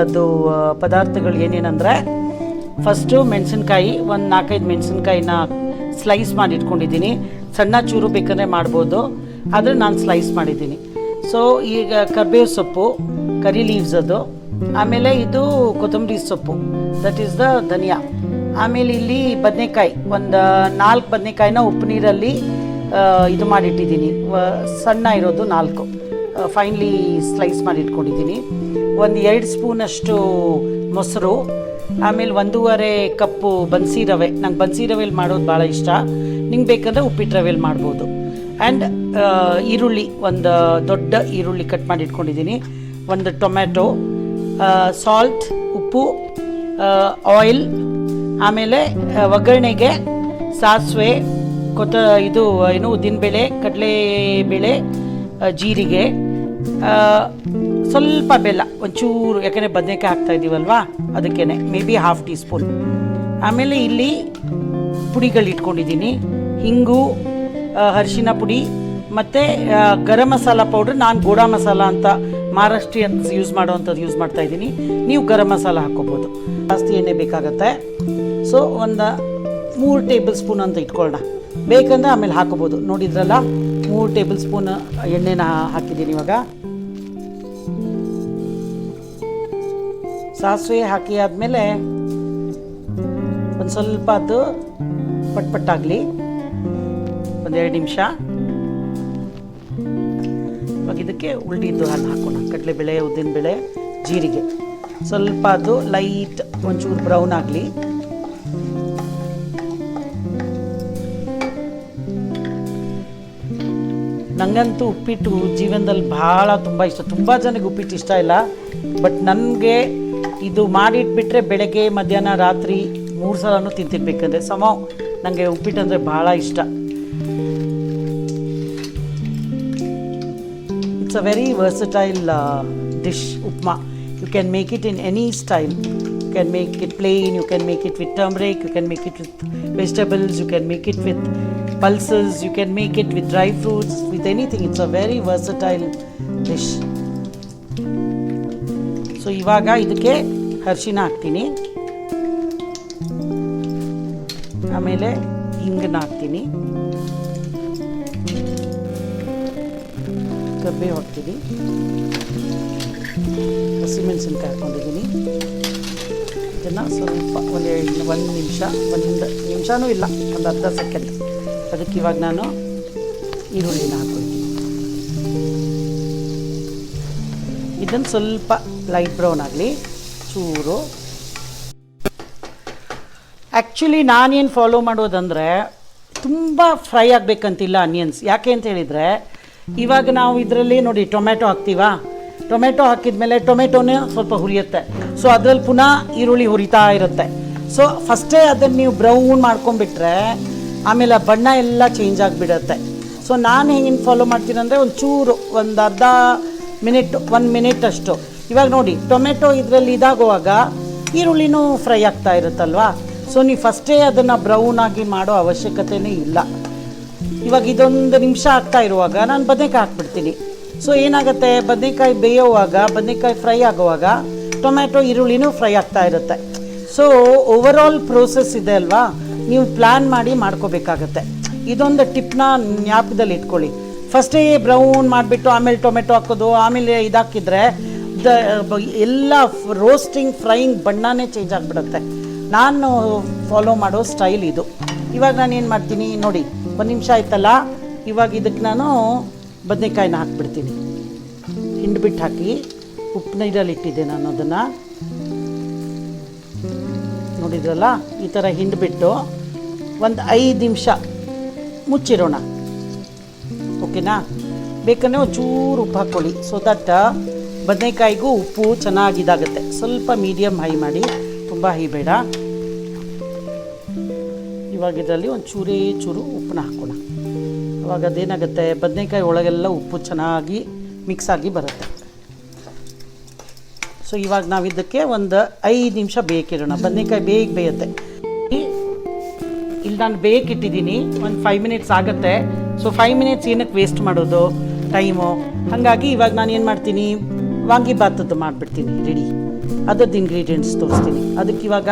ಅದು ಪದಾರ್ಥಗಳು ಏನೇನಂದರೆ, ಫಸ್ಟು ಮೆಣಸಿನ್ಕಾಯಿ, ಒಂದು 4-5 ಮೆಣಸಿನ್ಕಾಯಿನ ಸ್ಲೈಸ್ ಮಾಡಿ ಇಟ್ಕೊಂಡಿದ್ದೀನಿ. ಸಣ್ಣ ಚೂರು ಬೇಕಂದರೆ ಮಾಡ್ಬೋದು, ಆದರೆ ನಾನು ಸ್ಲೈಸ್ ಮಾಡಿದ್ದೀನಿ. ಸೊ ಈಗ ಕರ್ಬೇವು ಸೊಪ್ಪು, ಕರಿ ಲೀವ್ಸ್ ಅದು, ಆಮೇಲೆ ಇದು ಕೊತ್ತಂಬರಿ ಸೊಪ್ಪು, ದಟ್ ಈಸ್ ದ ಧನಿಯಾ. ಆಮೇಲೆ ಇಲ್ಲಿ ಬದನೆಕಾಯಿ, ಒಂದು 4 ಬದನೆಕಾಯಿನ ಉಪ್ಪು ನೀರಲ್ಲಿ ಇದು ಮಾಡಿಟ್ಟಿದ್ದೀನಿ, ಸಣ್ಣ ಇರೋದು 4 ಫೈನ್ಲಿ ಸ್ಲೈಸ್ ಮಾಡಿ ಇಟ್ಕೊಂಡಿದ್ದೀನಿ. ಒಂದು 2 ಸ್ಪೂನಷ್ಟು ಮೊಸರು, ಆಮೇಲೆ 1.5 ಕಪ್ಪು ಬನ್ಸಿ ರವೆ. ನಂಗೆ ಬನ್ಸಿ ರವೆಲಿ ಮಾಡೋದು ಭಾಳ ಇಷ್ಟ, ನಿಂಗೆ ಬೇಕಂದರೆ ಉಪ್ಪಿಟ್ಟು ರವೆಲಿ ಮಾಡ್ಬೋದು. ಆ್ಯಂಡ್ ಈರುಳ್ಳಿ, ಒಂದು ದೊಡ್ಡ ಈರುಳ್ಳಿ ಕಟ್ ಮಾಡಿ ಇಟ್ಕೊಂಡಿದ್ದೀನಿ, ಒಂದು ಟೊಮ್ಯಾಟೊ, ಸಾಲ್ಟ್, ಉಪ್ಪು, ಆಯಿಲ್, ಆಮೇಲೆ ಒಗ್ಗರಣೆಗೆ ಸಾಸಿವೆ, ಉದ್ದಿನಬೇಳೆ, ಕಡಲೆಬೇಳೆ, ಜೀರಿಗೆ, ಸ್ವಲ್ಪ ಬೆಲ್ಲ, ಒಂಚೂರು, ಯಾಕೆಂದರೆ ಬದನೆಕಾಯಿ ಹಾಕ್ತಾ ಇದ್ದೀವಲ್ವಾ ಅದಕ್ಕೇ ಮೇ ಬಿ 1/2 ಟೀ ಸ್ಪೂನ್. ಆಮೇಲೆ ಇಲ್ಲಿ ಪುಡಿಗಳು ಇಟ್ಕೊಂಡಿದ್ದೀನಿ, ಹಿಂಗು, ಅರಿಶಿನ ಪುಡಿ ಮತ್ತು ಗರಂ ಮಸಾಲ ಪೌಡ್ರ್. ನಾನು ಗೋಡಾ ಮಸಾಲ ಅಂತ ಮಹಾರಾಷ್ಟ್ರೀಯನ್ಸ್ ಯೂಸ್ ಮಾಡೋವಂಥದ್ದು ಯೂಸ್ ಮಾಡ್ತಾಯಿದ್ದೀನಿ, ನೀವು ಗರಂ ಮಸಾಲ ಹಾಕ್ಕೋಬೋದು. ಜಾಸ್ತಿ ಎಣ್ಣೆ ಬೇಕಾಗತ್ತೆ. ಸೊ ಒಂದು 3 ಟೇಬಲ್ ಸ್ಪೂನ್ ಅಂತ ಇಟ್ಕೊಳ್ಳೋಣ, ಬೇಕಂದರೆ ಆಮೇಲೆ ಹಾಕೋಬೋದು. ನೋಡಿದ್ರಲ್ಲ, 3 ಟೇಬಲ್ ಸ್ಪೂನ್ ಎಣ್ಣೆನ ಹಾಕಿದ್ದೀನಿ. ಇವಾಗ ಸಾಸಿವೆ ಹಾಕಿ ಆದಮೇಲೆ ಒಂದು ಸ್ವಲ್ಪ ಅದು ಪಟ್ಪಟ್ಟಾಗಲಿ, 1-2 ನಿಮಿಷ. ಇವಾಗ ಇದಕ್ಕೆ ಉಳ್ದಿದ್ದು ಹಾಲು ಹಾಕೋಣ, ಕಡಲೆಬೇಳೆ, ಉದ್ದಿನಬೇಳೆ, ಜೀರಿಗೆ. ಸ್ವಲ್ಪ ಅದು ಲೈಟ್ ಒಂಚೂರು ಬ್ರೌನ್ ಆಗಲಿ. ನನಗಂತೂ ಉಪ್ಪಿಟ್ಟು ಜೀವನದಲ್ಲಿ ತುಂಬ ಇಷ್ಟ. ತುಂಬ ಜನಕ್ಕೆ ಉಪ್ಪಿಟ್ಟು ಇಷ್ಟ ಇಲ್ಲ, ಬಟ್ ನನಗೆ ಇದು ಮಾಡಿಟ್ಬಿಟ್ರೆ ಬೆಳಗ್ಗೆ, ಮಧ್ಯಾಹ್ನ, ರಾತ್ರಿ 3 ಸಲನೂ ತಿಂತಿರ್ಬೇಕಂದ್ರೆ ನನಗೆ ಉಪ್ಪಿಟ್ಟು ಅಂದರೆ ಭಾಳ ಇಷ್ಟ. It's a very versatile dish, upma. You can make it in any style. You can make it plain, you can make it with turmeric, you can make it with vegetables, you can make it with pulses, you can make it with dry fruits, with anything. It's a very versatile dish. So ಇವಾಗ ಇದಕ್ಕೆ ಅರಿಶಿನ ಹಾಕ್ತೀನಿ, ಆಮೇಲೆ ಹಿಂಗನ್ನ ಹಾಕ್ತೀನಿ, ಕರಿಬೇವು ಹಾಕ್ತೀನಿ, ಹಸಿಮೆಣಸಿನ್ಕಾಯಿ ಹಾಕ್ಕೊಂಡಿದ್ದೀನಿ. ಇದನ್ನು ಸ್ವಲ್ಪ ಒಂದು ನಿಮಿಷನೂ ಇಲ್ಲ, ಒಂದು ಅರ್ಧ ಸೆಕೆಂಡ್. ಅದಕ್ಕೆ ಇವಾಗ ನಾನು ಈರುಳ್ಳಿನ ಹಾಕ್ಕೊಳ್ತೀನಿ. ಇದನ್ನು ಸ್ವಲ್ಪ ಲೈಟ್ ಬ್ರೌನ್ ಆಗಲಿ, ಚೂರು. ಆ್ಯಕ್ಚುಲಿ ನಾನೇನು ಫಾಲೋ ಮಾಡೋದಂದರೆ, ತುಂಬ ಫ್ರೈ ಆಗಬೇಕಂತಿಲ್ಲ ಆನಿಯನ್ಸ್. ಯಾಕೆ ಅಂತ ಹೇಳಿದರೆ, ಇವಾಗ ನಾವು ಇದರಲ್ಲಿ ನೋಡಿ ಟೊಮೆಟೊ ಹಾಕ್ತೀವಾ, ಟೊಮೆಟೊ ಹಾಕಿದ್ಮೇಲೆ ಟೊಮೆಟೊನೇ ಸ್ವಲ್ಪ ಹುರಿಯುತ್ತೆ. ಸೊ ಅದರಲ್ಲಿ ಪುನಃ ಈರುಳ್ಳಿ ಹುರಿತಾ ಇರುತ್ತೆ. ಸೊ ಫಸ್ಟೇ ಅದನ್ನು ನೀವು ಬ್ರೌನ್ ಮಾಡ್ಕೊಂಬಿಟ್ರೆ ಆಮೇಲೆ ಬಣ್ಣ ಎಲ್ಲ ಚೇಂಜ್ ಆಗಿಬಿಡುತ್ತೆ. ಸೊ ನಾನು ಹೆಂಗೆ ಫಾಲೋ ಮಾಡ್ತೀನಿ ಅಂದರೆ, ಒಂಚೂರು ಒಂದು ಅರ್ಧ ಮಿನಿಟ್, 1 ಮಿನಿಟ್ ಅಷ್ಟು. ಇವಾಗ ನೋಡಿ ಟೊಮೆಟೊ ಇದರಲ್ಲಿ ಇದಾಗುವಾಗ ಈರುಳ್ಳಿನೂ ಫ್ರೈ ಆಗ್ತಾ ಇರುತ್ತಲ್ವಾ. ಸೊ ನೀವು ಫಸ್ಟೇ ಅದನ್ನು ಬ್ರೌನ್ ಆಗಿ ಮಾಡೋ ಅವಶ್ಯಕತೆಯೇ ಇಲ್ಲ. ಇವಾಗ ಇದೊಂದು ನಿಮಿಷ ಆಗ್ತಾ ಇರುವಾಗ ನಾನು ಬದನೆಕಾಯಿ ಹಾಕ್ಬಿಡ್ತೀನಿ. ಸೊ ಏನಾಗುತ್ತೆ, ಬದನೆಕಾಯಿ ಬೇಯೋವಾಗ, ಬದನೆಕಾಯಿ ಫ್ರೈ ಆಗುವಾಗ ಟೊಮೆಟೊ, ಈರುಳ್ಳಿನೂ ಫ್ರೈ ಆಗ್ತಾ ಇರುತ್ತೆ. ಸೊ ಓವರಾಲ್ ಪ್ರೋಸೆಸ್ ಇದೆ ಅಲ್ವಾ, ನೀವು ಪ್ಲ್ಯಾನ್ ಮಾಡಿ ಮಾಡ್ಕೋಬೇಕಾಗತ್ತೆ. ಇದೊಂದು ಟಿಪ್ನ ಜ್ಞಾಪಕದಲ್ಲಿ ಇಟ್ಕೊಳ್ಳಿ. ಫಸ್ಟೇ ಬ್ರೌನ್ ಮಾಡಿಬಿಟ್ಟು ಆಮೇಲೆ ಟೊಮೆಟೊ ಹಾಕೋದು, ಆಮೇಲೆ ಇದಾಕಿದ್ರೆ ಎಲ್ಲ ರೋಸ್ಟಿಂಗ್, ಫ್ರೈಯಿಂಗ್ ಬಣ್ಣನೇ ಚೇಂಜ್ ಆಗಿಬಿಡುತ್ತೆ. ನಾನು ಫಾಲೋ ಮಾಡೋ ಸ್ಟೈಲ್ ಇದು. ಇವಾಗ ನಾನು ಏನು ಮಾಡ್ತೀನಿ ನೋಡಿ, 1 ನಿಮಿಷ ಆಯ್ತಲ್ಲ, ಇವಾಗ ಇದಕ್ಕೆ ನಾನು ಬದನೆಕಾಯಿನ ಹಾಕ್ಬಿಡ್ತೀನಿ. ಹಿಂಡ್ಬಿಟ್ಟು ಹಾಕಿ ಉಪ್ಪು ನೀರಲ್ಲಿ ಇಟ್ಟಿದ್ದೆ ನಾನು ಅದನ್ನು, ನೋಡಿದ್ರಲ್ಲ, ಈ ಥರ ಹಿಂಡ್ಬಿಟ್ಟು ಒಂದು 5 ನಿಮಿಷ ಮುಚ್ಚಿರೋಣ. ಓಕೆನಾ? ಬೇಕಂದರೆ ಒಂಚೂರು ಉಪ್ಪು ಹಾಕ್ಕೊಳ್ಳಿ, ಸೊ ದಟ್ ಬದನೆಕಾಯಿಗೂ ಉಪ್ಪು ಚೆನ್ನಾಗಿದಾಗುತ್ತೆ. ಸ್ವಲ್ಪ ಮೀಡಿಯಮ್ ಹೈ ಮಾಡಿ, ತುಂಬ ಹೈ ಬೇಡ. ಇವಾಗ ಇದರಲ್ಲಿ ಒಂದು ಚೂರು ಉಪ್ಪನ್ನ ಹಾಕೋಣ. ಅವಾಗ ಅದೇನಾಗುತ್ತೆ, ಬದನೆಕಾಯಿ ಒಳಗೆಲ್ಲ ಉಪ್ಪು ಚೆನ್ನಾಗಿ ಮಿಕ್ಸ್ ಆಗಿ ಬರುತ್ತೆ. ಸೊ ಇವಾಗ ನಾವು ಇದಕ್ಕೆ ಒಂದು 5 ನಿಮಿಷ ಬೇಕಿರೋಣ. ಬದನೆಕಾಯಿ ಬೇಗ ಬೇಯುತ್ತೆ. ಇಲ್ಲಿ ನಾನು ಬೇಕಿಟ್ಟಿದ್ದೀನಿ, ಒಂದು 5 ಮಿನಿಟ್ಸ್ ಆಗುತ್ತೆ. ಸೊ 5 ಮಿನಿಟ್ಸ್ ಏನಕ್ಕೆ ವೇಸ್ಟ್ ಮಾಡೋದು, ಟೈಮು. ಹಾಗಾಗಿ ಇವಾಗ ನಾನು ಏನು ಮಾಡ್ತೀನಿ, ವಾಂಗಿಬಾತದ್ದು ಮಾಡಿಬಿಡ್ತೀನಿ ರೆಡಿ. ಅದರದ್ದು ಇಂಗ್ರೀಡಿಯೆಂಟ್ಸ್ ತೋರಿಸ್ತೀನಿ. ಅದಕ್ಕೆ ಇವಾಗ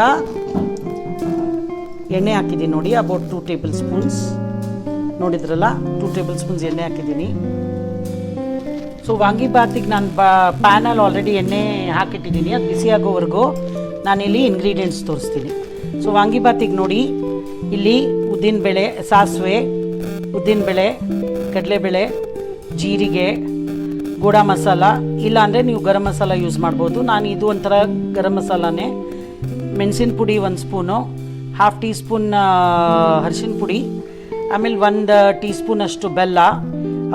ಎಣ್ಣೆ ಹಾಕಿದ್ದೀನಿ ನೋಡಿ, ಅಬೌಟ್ 2 ಟೇಬಲ್ ಸ್ಪೂನ್ಸ್. ನೋಡಿದ್ರಲ್ಲ, 2 ಟೇಬಲ್ ಸ್ಪೂನ್ಸ್ ಎಣ್ಣೆ ಹಾಕಿದ್ದೀನಿ. ಸೊ ವಾಂಗಿಬಾತಿಗೆ ನಾನು ಪ್ಯಾನಲ್ಲಿ ಆಲ್ರೆಡಿ ಎಣ್ಣೆ ಹಾಕಿಟ್ಟಿದ್ದೀನಿ. ಅದು ಬಿಸಿ ಆಗೋವರೆಗೂ ನಾನಿಲ್ಲಿ ಇಂಗ್ರೀಡಿಯೆಂಟ್ಸ್ ತೋರಿಸ್ತೀನಿ. ಸೊ ವಾಂಗಿಬಾತಿಗೆ ನೋಡಿ, ಇಲ್ಲಿ ಉದ್ದಿನಬೇಳೆ, ಸಾಸಿವೆ, ಉದ್ದಿನಬೇಳೆ, ಕಡಲೆಬೇಳೆ, ಜೀರಿಗೆ, ಗೋಡ ಮಸಾಲ, ಇಲ್ಲಾಂದರೆ ನೀವು ಗರಂ ಮಸಾಲ ಯೂಸ್ ಮಾಡ್ಬೋದು. ನಾನು ಇದು ಒಂಥರ ಗರಂ ಮಸಾಲಾನೇ. ಮೆಣಸಿನ ಪುಡಿ 1 ಸ್ಪೂನು, 1/2 ಟೀ ಸ್ಪೂನ್ ಅರಿಶಿನ ಪುಡಿ, ಆಮೇಲೆ 1 ಟೀ ಸ್ಪೂನ್ ಅಷ್ಟು ಬೆಲ್ಲ,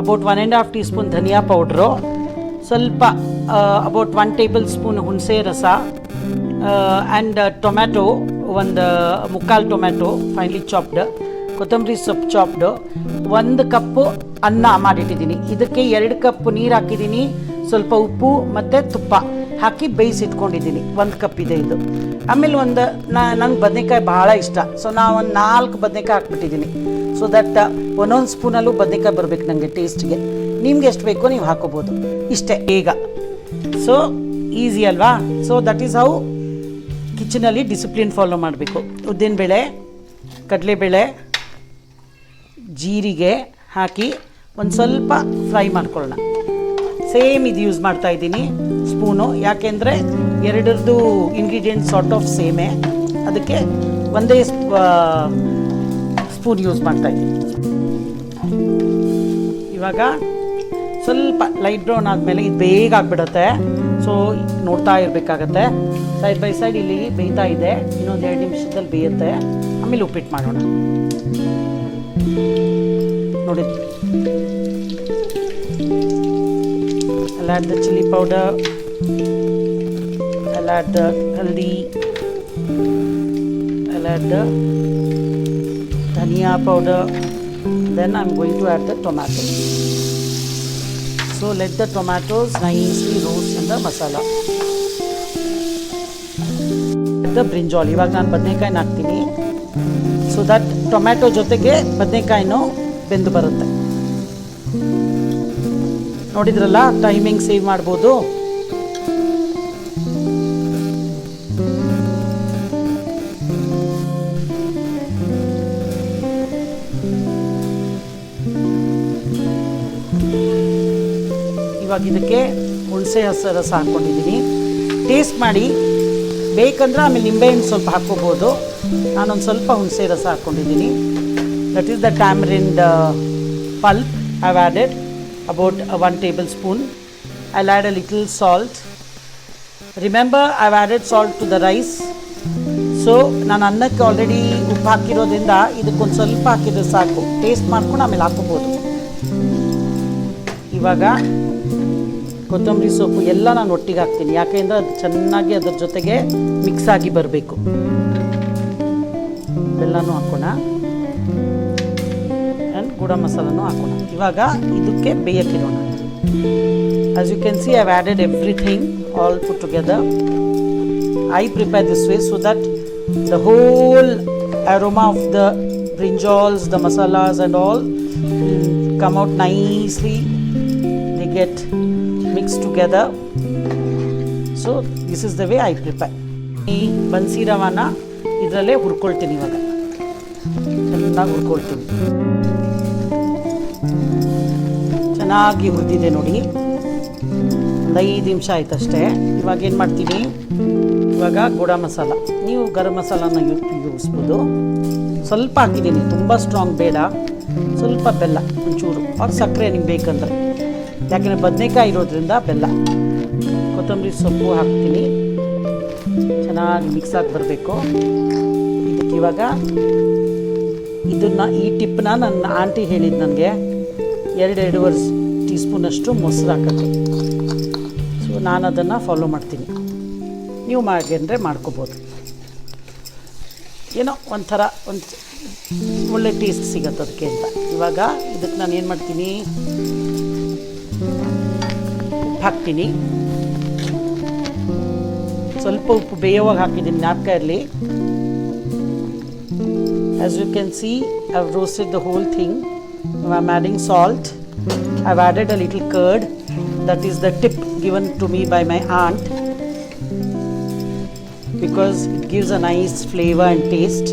about 1.5 tea spoon dhaniya powder, ಸ್ವಲ್ಪ ಅಬೌಟ್ 1 ಟೇಬಲ್ ಸ್ಪೂನ್ ಹುಣಸೆ ರಸ, and tomato, 1/4 tomato finally chopped, ಕೊತ್ತಂಬರಿ ಸೊಪ್ಪು ಚಾಪ್ಡು, 1 ಕಪ್ಪು ಅನ್ನ ಮಾಡಿಟ್ಟಿದ್ದೀನಿ. ಇದಕ್ಕೆ 2 ಕಪ್ ನೀರು ಹಾಕಿದ್ದೀನಿ, ಸ್ವಲ್ಪ ಉಪ್ಪು ಮತ್ತು ತುಪ್ಪ ಹಾಕಿ ಬೇಯಿಸಿಟ್ಕೊಂಡಿದ್ದೀನಿ. 1 ಕಪ್ ಇದೆ ಇದು. ಆಮೇಲೆ ನಂಗೆ ಬದನೆಕಾಯಿ ಭಾಳ ಇಷ್ಟ. ಸೊ ನಾನು ಒಂದು 4 ಬದನೆಕಾಯಿ ಹಾಕ್ಬಿಟ್ಟಿದ್ದೀನಿ. ಸೊ ದಟ್ ಒಂದೊಂದು ಸ್ಪೂನಲ್ಲೂ ಬದನೆಕಾಯಿ ಬರಬೇಕು ನನಗೆ ಟೇಸ್ಟ್ಗೆ. ನಿಮ್ಗೆ ಎಷ್ಟು ಬೇಕೋ ನೀವು ಹಾಕೋಬೋದು. ಇಷ್ಟೇ ಈಗ. ಸೊ ಈಸಿ ಅಲ್ವಾ? ಸೊ ದಟ್ ಈಸ್ ಹೌ ಕಿಚನಲ್ಲಿ ಡಿಸಿಪ್ಲಿನ್ ಫಾಲೋ ಮಾಡಬೇಕು. ಉದ್ದಿನಬೇಳೆ, ಕಡಲೆಬೇಳೆ, ಜೀರಿಗೆ ಹಾಕಿ ಒಂದು ಸ್ವಲ್ಪ ಫ್ರೈ ಮಾಡ್ಕೊಳ್ಳೋಣ. ಸೇಮ್ ಇದು ಯೂಸ್ ಮಾಡ್ತಾ ಇದ್ದೀನಿ ಸ್ಪೂನು, ಯಾಕೆಂದರೆ ಎರಡರದ್ದು ಇಂಗ್ರೀಡಿಯೆಂಟ್ಸ್ ಸಾರ್ಟ್ ಆಫ್ ಸೇಮೇ, ಅದಕ್ಕೆ ಒಂದೇ ಸ್ಪೂನ್ ಯೂಸ್ ಮಾಡ್ತಾ ಇದ್ದೀನಿ. ಇವಾಗ ಸ್ವಲ್ಪ ಲೈಟ್ ಬ್ರೌನ್ ಆದಮೇಲೆ ಇದು ಬೇಗ ಆಗಿಬಿಡುತ್ತೆ. ಸೊ ನೋಡ್ತಾ ಇರಬೇಕಾಗತ್ತೆ. ಸೈಡ್ ಬೈ ಸೈಡ್ ಇಲ್ಲಿ ಬೇಯ್ತಾ ಇದೆ. ಇನ್ನೊಂದು 2 ನಿಮಿಷದಲ್ಲಿ ಬೇಯುತ್ತೆ. ಆಮೇಲೆ ಉಪ್ಪಿಟ್ಟು ಮಾಡೋಣ. ನೋಡಿ, I'll add the chili powder, I'll add the haldi, I'll add the dhania powder, then I'm going to add the tomatoes. So let the tomatoes nicely roast in the masala. The brinjal, ಇವಾಗ ನಾನು ಬದನೆಕಾಯಿನ ಹಾಕ್ತೀನಿ. So that tomato ಜೊತೆಗೆ ಬದನೆಕಾಯಿನೂ ಬೆಂದು ಬರುತ್ತೆ. ನೋಡಿದ್ರಲ್ಲ, timing save ಮಾಡ್ಬೋದು. ಇವಾಗ ಇದಕ್ಕೆ ಹುಣಸೆ ರಸ ಹಾಕ್ಕೊಂಡಿದ್ದೀನಿ. ಟೇಸ್ಟ್ ಮಾಡಿ, ಬೇಕಂದ್ರೆ ಆಮೇಲೆ ನಿಂಬೆಹಣ್ಣು ಸ್ವಲ್ಪ ಹಾಕ್ಕೋಬೋದು. ನಾನೊಂದು ಸ್ವಲ್ಪ ಹುಣಸೆ ರಸ ಹಾಕ್ಕೊಂಡಿದ್ದೀನಿ. That is the tamarind pulp I've added about 1 tablespoon. I'll add a little salt. Remember, I've added salt to the rice. So ನಾನು ಅನ್ನಕ್ಕೆ ಆಲ್ರೆಡಿ ಉಪ್ಪು ಹಾಕಿರೋದ್ರಿಂದ ಇದಕ್ಕೊಂದು ಸ್ವಲ್ಪ ಹಾಕಿದ್ರೆ ಸಾಕು. ಟೇಸ್ಟ್ ಮಾಡ್ಕೊಂಡು ಆಮೇಲೆ ಹಾಕೋಬೋದು. ಇವಾಗ ಕೊತ್ತಂಬರಿ ಸೊಪ್ಪು ಎಲ್ಲ ನಾನು ಒಟ್ಟಿಗೆ ಹಾಕ್ತೀನಿ, ಯಾಕೆಂದರೆ ಅದು ಚೆನ್ನಾಗಿ ಅದ್ರ ಜೊತೆಗೆ ಮಿಕ್ಸ್ ಆಗಿ ಬರಬೇಕು. ಬೆಲ್ಲನೂ ಹಾಕೋಣ, ಆ್ಯಂಡ್ ಗೋಡ ಮಸಾಲನೂ ಹಾಕೋಣ. ಇವಾಗ ಇದಕ್ಕೆ ಬೇಯಕ್ಕಿರೋಣ. As you can see, I have added everything all put together. I prepare this way so that the whole aroma of the brinjals, the masalas and all come out nicely. They get mixed together. So this is the way I prepare. ಈ ಬನ್ಸಿ ರವಾನ ಇದರಲ್ಲೇ ಹುರ್ಕೊಳ್ತೀನಿ. ಇವಾಗ ಚೆನ್ನಾಗಿ ಹುರ್ಕೊಳ್ತೀನಿ. ಚೆನ್ನಾಗಿ ಹುರಿದಿದೆ ನೋಡಿ. ಒಂದು 5 ನಿಮಿಷ ಆಯ್ತಷ್ಟೇ. ಇವಾಗ ಏನು ಮಾಡ್ತೀನಿ, ಇವಾಗ ಗೋಡ ಮಸಾಲ, ನೀವು ಗರಂ ಮಸಾಲಾನ ಉಪಯೋಗಿಸ್ಬೋದು. ಸ್ವಲ್ಪ ಹಾಕಿದ್ದೀನಿ, ತುಂಬ ಸ್ಟ್ರಾಂಗ್ ಬೇಡ. ಸ್ವಲ್ಪ ಬೆಲ್ಲ ಒಂಚೂರು, ಅವ್ರ ಸಕ್ಕರೆ ನಿಮ್ಗೆ ಬೇಕಂದರೆ, ಯಾಕೆಂದರೆ ಬದನೆಕಾಯಿ ಇರೋದ್ರಿಂದ ಬೆಲ್ಲ. ಕೊತ್ತಂಬರಿ ಸೊಪ್ಪು ಹಾಕ್ತೀನಿ, ಚೆನ್ನಾಗಿ ಮಿಕ್ಸ್ ಆಗಿ ಬರಬೇಕು. ಇದಕ್ಕೆ ಇವಾಗ ಇದನ್ನು, ಈ ಟಿಪ್ಪನ್ನ ನನ್ನ ಆಂಟಿ ಹೇಳಿದ್ದು ನನಗೆ, 2-2.5 ಟೀ ಸ್ಪೂನಷ್ಟು ಮೊಸರು ಹಾಕೋಕ್ಕೆ. ಸೊ ನಾನು ಅದನ್ನು ಫಾಲೋ ಮಾಡ್ತೀನಿ. ನೀವು ಮಾಡಿದ್ರೆ ಮಾಡ್ಕೋಬೋದು. ಏನೋ ಒಂಥರ ಒಳ್ಳೆ ಟೇಸ್ಟ್ ಸಿಗತ್ತೆ ಅದಕ್ಕೆ ಅಂತ. ಇವಾಗ ಇದಕ್ಕೆ ನಾನು ಏನು ಮಾಡ್ತೀನಿ, ಉಪ್ಪು ಹಾಕ್ತೀನಿ. ಸ್ವಲ್ಪ ಉಪ್ಪು ಬೇಯೋವಾಗ ಹಾಕಿದ್ದೀನಿ, ಜ್ಞಾಪಕ ಇರಲಿ. As you can see, I have roasted the whole thing. I am adding salt I've added a little curd. That is the tip given to me by my aunt, because it gives a nice flavor and taste.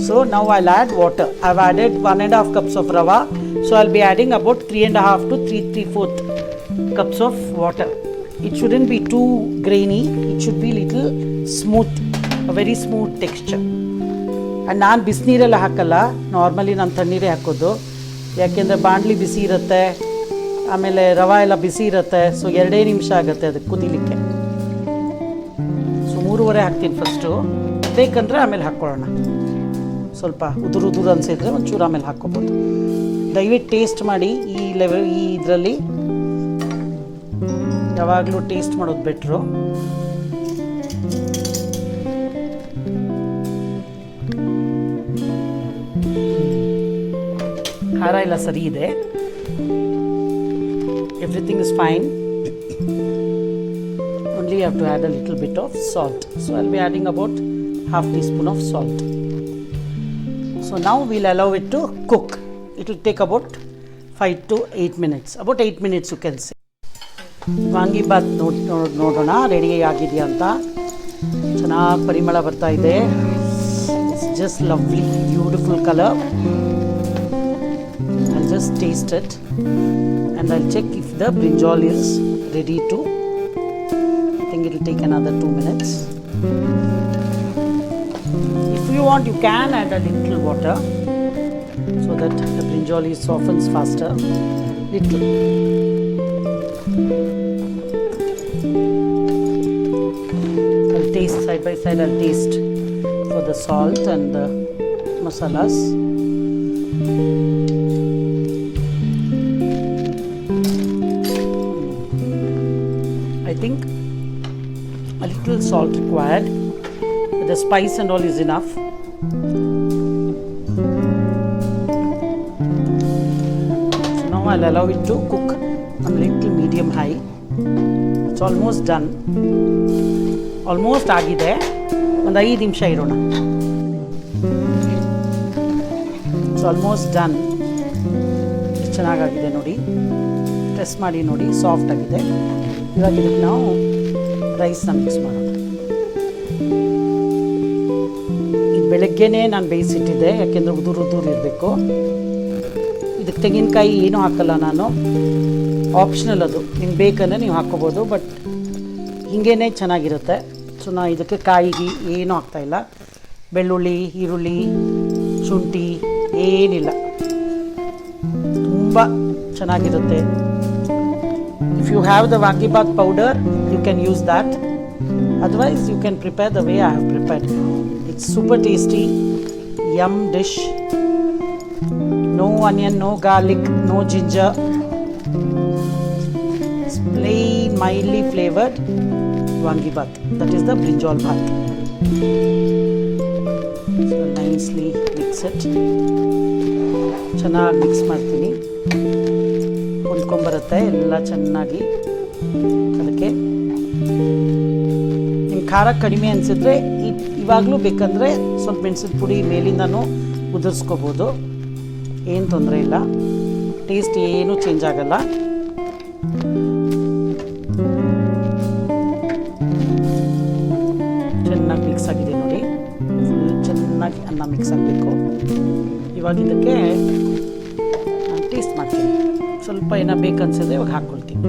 So now I'll add water. I've added 1.5 cups of rava, so I'll be adding about 3.5 to 3/4 cups of water. It shouldn't be too grainy, it should be little smooth, a very smooth texture. And ನಾನು ಬಿಸಿನೀರೆಲ್ಲ ಹಾಕಲ್ಲ, normally ನಾನು ತಣ್ಣೀರೇ ಹಾಕೋದು. ಯಾಕೆಂದರೆ ಬಾಣಲಿ ಬಿಸಿ ಇರುತ್ತೆ, ಆಮೇಲೆ ರವೆ ಎಲ್ಲ ಬಿಸಿ ಇರುತ್ತೆ. ಸೊ 2 ನಿಮಿಷ ಆಗುತ್ತೆ ಅದಕ್ಕೆ ಕುದಿಲಿಕ್ಕೆ. ಸೊ 3.5 ಹಾಕ್ತೀನಿ ಫಸ್ಟು, ಬೇಕಂದರೆ ಆಮೇಲೆ ಹಾಕ್ಕೊಳ್ಳೋಣ. ಸ್ವಲ್ಪ ಉದುರು ಅನಿಸಿದ್ರೆ ಒಂಚೂರು ಆಮೇಲೆ ಹಾಕ್ಕೊಬೋದು. ದಯವಿಟ್ಟು ಟೇಸ್ಟ್ ಮಾಡಿ. ಈ ಇದರಲ್ಲಿ ಯಾವಾಗಲೂ ಟೇಸ್ಟ್ ಮಾಡೋದು ಬೆಟ್ರು. ಖಾರ ಎಲ್ಲ ಸರಿ ಇದೆ, everything is fine. Only have to add a little bit of salt. So I will be adding about half teaspoon of salt. So now we'll allow it to cook. It will take about 5 to 8 minutes. About 8 minutes you can say. Vangibath ನೋಡೋಣ ready ಆಗಿದೆಯಾ ಅಂತ. ಚೆನ್ನಾಗಿ ಪರಿಮಳ ಬರ್ತಾ ಇದೆ. It's just lovely, beautiful colour. I'll just taste it and I'll check if the brinjal is ready to. I think it will take another 2 minutes. If you want, you can add a little water so that the brinjal softens faster. Little. I'll taste side by side. I'll taste for the salt and the masalas. I think a little salt required. The spice and all is enough. So now I'll allow it to cook on little medium high. It's almost done. Almost ಆಗಿದೆ. ಒಂದು 5 ನಿಮಿಷ ಇರೋಣ. It's almost done. ಎಷ್ಟು ಚೆನ್ನಾಗಾಗಿದೆ ನೋಡಿ. Press ಮಾಡಿ ನೋಡಿ, soft ಆಗಿದೆ. ಇವಾಗ ಇದಕ್ಕೆ ನಾವು ರೈಸ್ನ ಮಿಕ್ಸ್ ಮಾಡೋಣ. ಬೆಳಗ್ಗೆನೇ ನಾನು ಬೇಯಿಸಿಟ್ಟಿದ್ದೆ, ಯಾಕೆಂದರೆ ಉದುರು ಇರಬೇಕು. ಇದಕ್ಕೆ ತೆಂಗಿನಕಾಯಿ ಏನೂ ಹಾಕಲ್ಲ ನಾನು, ಆಪ್ಷನಲ್ ಅದು. ನಿಮ್ಗೆ ಬೇಕಂದರೆ ನೀವು ಹಾಕ್ಕೋಬೋದು, ಬಟ್ ಹಿಂಗೇ ಚೆನ್ನಾಗಿರುತ್ತೆ. ಸೊ ನಾನು ಇದಕ್ಕೆ ಕಾಯಿಗೆ ಏನೂ ಹಾಕ್ತಾಯಿಲ್ಲ. ಬೆಳ್ಳುಳ್ಳಿ, ಈರುಳ್ಳಿ, ಶುಂಠಿ ಏನಿಲ್ಲ. ತುಂಬ ಚೆನ್ನಾಗಿರುತ್ತೆ. If you have the vangibath powder you can use that. Otherwise you can prepare the way I have prepared. It's super tasty, yum dish. No onion, no garlic, no ginger. It's plain, mildly flavored wangibath. That is the brinjal bath. So nicely mix it. ಚೆನ್ನಾಗಿ mix ಮಾಡ್ತೀನಿ. ಹೊಂದ್ಕೊಂಬರುತ್ತೆ ಎಲ್ಲ ಚೆನ್ನಾಗಿ. ಅದಕ್ಕೆ ನಿಮ್ಮ ಖಾರ ಕಡಿಮೆ ಅನಿಸಿದ್ರೆ ಇವಾಗಲೂ ಬೇಕಂದರೆ ಸ್ವಲ್ಪ ಮೆಣಸಿನ ಪುಡಿ ಮೇಲಿಂದನೂ ಉದುರಿಸ್ಕೋಬೋದು, ಏನು ತೊಂದರೆ ಇಲ್ಲ. ಟೇಸ್ಟ್ ಏನೂ ಚೇಂಜ್ ಆಗಲ್ಲ. ಚೆನ್ನಾಗಿ ಮಿಕ್ಸ್ ಆಗಿದೆ ನೋಡಿ. ಫುಲ್ ಚೆನ್ನಾಗಿ ಅನ್ನ ಮಿಕ್ಸ್ ಆಗಬೇಕು. ಇವಾಗ ಇದಕ್ಕೆ ನಾನು ಟೇಸ್ಟ್ ಮಾಡ್ತೀನಿ. ಸ್ವಲ್ಪ ಏನೋ ಬೇಕನ್ಸಿದ್ರೆ ಇವಾಗ ಹಾಕ್ಕೊಳ್ತೀನಿ.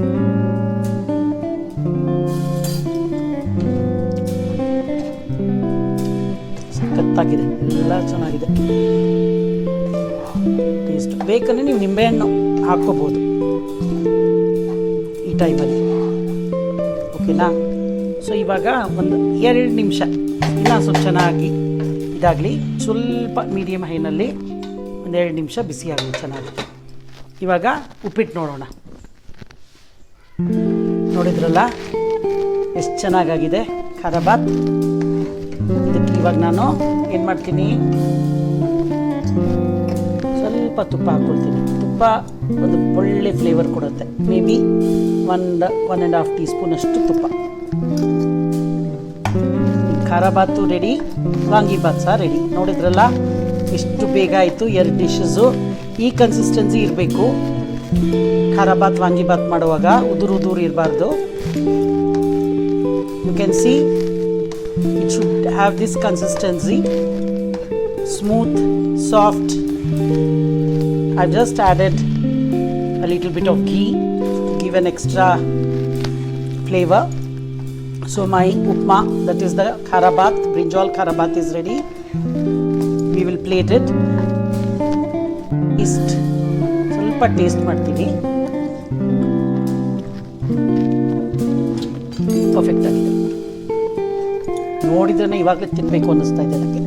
ಸಖತ್ತಾಗಿದೆ, ಎಲ್ಲ ಚೆನ್ನಾಗಿದೆ. ಟೇಸ್ಟ್ ಬೇಕಂದರೆ ನೀವು ನಿಂಬೆಹಣ್ಣು ಹಾಕ್ಕೋಬೋದು ಈ ಟೈಮಲ್ಲಿ. ಓಕೆನಾ? ಸೊ ಇವಾಗ ಒಂದು 2 ನಿಮಿಷ ಇನ್ನೂ ಸ್ವಲ್ಪ ಚೆನ್ನಾಗಿ ಇದಾಗಲಿ. ಸ್ವಲ್ಪ ಮೀಡಿಯಮ್ ಹೈನಲ್ಲಿ ಒಂದು 2 ನಿಮಿಷ ಬಿಸಿ ಆಗಲಿ ಚೆನ್ನಾಗಿ. ಇವಾಗ ಉಪ್ಪಿಟ್ಟು ನೋಡೋಣ. ನೋಡಿದ್ರಲ್ಲ ಎಷ್ಟು ಚೆನ್ನಾಗಾಗಿದೆ ಖಾರಾಬಾತ್. ಇದಕ್ಕೆ ಇವಾಗ ನಾನು ಏನು ಮಾಡ್ತೀನಿ, ಸ್ವಲ್ಪ ತುಪ್ಪ ಹಾಕ್ಕೊಳ್ತೀನಿ. ತುಪ್ಪ ಒಂದು ಒಳ್ಳೆ ಫ್ಲೇವರ್ ಕೊಡುತ್ತೆ. ಮೇ ಬಿ 1.5 ಟೀ ಸ್ಪೂನ್ ಅಷ್ಟು ತುಪ್ಪ. ಖಾರಾಬಾತು ರೆಡಿ, ವಾಂಗಿಬಾತ್ ಸಹ ರೆಡಿ. ನೋಡಿದ್ರಲ್ಲ ಎಷ್ಟು ಬೇಗ ಆಯಿತು. 2 ಡಿಶಸ್ಸು ಈ ಕನ್ಸಿಸ್ಟೆನ್ಸಿ ಇರಬೇಕು. ಖಾರ ಬಾತ್ ವಾಂಗಿಬಾತ್ ಮಾಡುವಾಗ ಉದುರು ಇರಬಾರ್ದು. You can see it should have this consistency, smooth, soft. I've just added a little bit of ghee to give an extra flavor. So my upma, that is the khara bath, brinjal khara bath is ready. We will plate it. ಸ್ವಲ್ಪ taste ಮಾಡ್ತೀವಿ. Perfect ಆಗಿದೆ. ನೋಡಿದ್ರೆ ಇವಾಗಲೇ ತಿನ್ನಬೇಕು ಅನ್ನಿಸ್ತಾ ಇದೆ ನನಗೆ.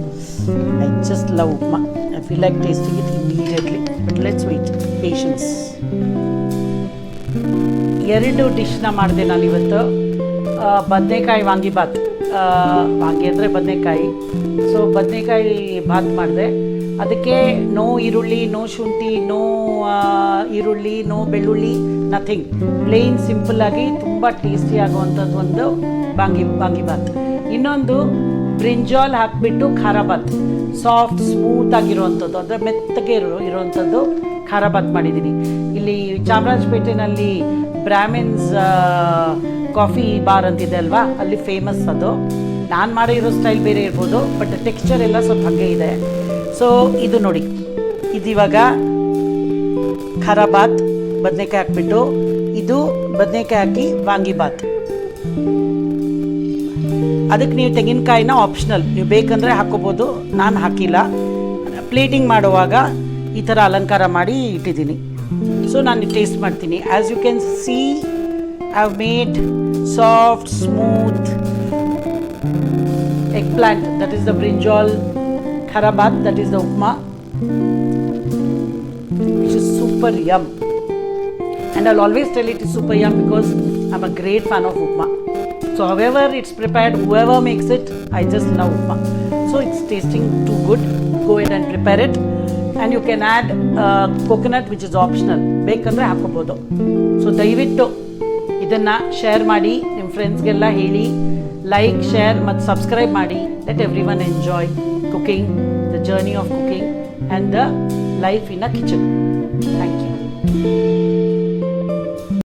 I just love upma. I feel like tasting it immediately. But let's wait. Patience. 2 ಡಿಶ್ನ ಮಾಡಿದೆ ನಾನಿವತ್ತು. ಬದನೆಕಾಯಿ ವಾಂಗಿಬಾತ್, ವಾಂಗಿ ಅಂದರೆ ಬದನೆಕಾಯಿ. ಸೊ ಬದನೆಕಾಯಿ ಬಾತ್ ಮಾಡಿದೆ. ಅದಕ್ಕೆ ನೋ ಈರುಳ್ಳಿ, ನೋ ಶುಂಠಿ, ನೋ ಈರುಳ್ಳಿ, ನೋ ಬೆಳ್ಳುಳ್ಳಿ, ನಥಿಂಗ್. ಪ್ಲೇನ್ ಸಿಂಪಲ್ಲಾಗಿ ತುಂಬ ಟೇಸ್ಟಿ ಆಗುವಂಥದ್ದು ಒಂದು ವಾಂಗಿಬಾತ್. ಇನ್ನೊಂದು ಬ್ರಿಂಜಾಲ್ ಹಾಕಿಬಿಟ್ಟು ಖಾರ ಬಾತ್, ಸಾಫ್ಟ್ ಸ್ಮೂತ್ ಆಗಿರುವಂಥದ್ದು, ಅಂದರೆ ಮೆತ್ತಗೆ ಇರುವಂಥದ್ದು ಖಾರ ಬಾತ್ ಮಾಡಿದ್ದೀನಿ. ಇಲ್ಲಿ ಚಾಮರಾಜಪೇಟೆನಲ್ಲಿ ಬ್ರಾಹ್ಮಿನ್ಸ್ ಕಾಫಿ ಬಾರ್ ಅಂತಿದೆ ಅಲ್ವಾ, ಅಲ್ಲಿ ಫೇಮಸ್ ಅದು. ನಾನು ಮಾಡಿರೋ ಸ್ಟೈಲ್ ಬೇರೆ ಇರ್ಬೋದು, ಬಟ್ ಟೆಕ್ಸ್ಚರ್ ಎಲ್ಲ ಸ್ವಲ್ಪ ಹಾಗೆ ಇದೆ. ಸೊ ಇದು ನೋಡಿ, ಇದಿವಾಗ ಖಾರ ಬಾತ್ ಬದನೆಕಾಯಿ ಹಾಕ್ಬಿಟ್ಟು, ಇದು ಬದನೆಕಾಯಿ ಹಾಕಿ ವಾಂಗಿಬಾತ್. ಅದಕ್ಕೆ ನೀವು ತೆಂಗಿನಕಾಯಿನ ಆಪ್ಷನಲ್, ನೀವು ಬೇಕಂದರೆ ಹಾಕೋಬೋದು, ನಾನು ಹಾಕಿಲ್ಲ. ಪ್ಲೇಟಿಂಗ್ ಮಾಡುವಾಗ ಈ ಥರ ಅಲಂಕಾರ ಮಾಡಿ ಇಟ್ಟಿದ್ದೀನಿ. ಸೊ ನಾನು ಟೇಸ್ಟ್ ಮಾಡ್ತೀನಿ. As you can see, I have made soft smooth eggplant, that is the brinjal khara bath, that is the upma, which is super yum. And I'll always tell it is super yum because I'm a great fan of upma. So however it's prepared, whoever makes it, I just love upma. So it's tasting too good. Go ahead and prepare it. And you can add coconut, which is optional. ಬೇಕಂದ್ರೆ ಹಾಕೋಬೋದು. So ದಯವಿಟ್ಟು ಇದನ್ನು share ಮಾಡಿ, ನಿಮ್ಮ ಫ್ರೆಂಡ್ಸ್ಗೆಲ್ಲ ಹೇಳಿ, like, share ಮತ್ತು subscribe ಮಾಡಿ. Let everyone enjoy cooking, the journey of cooking and the life in a kitchen. Thank you.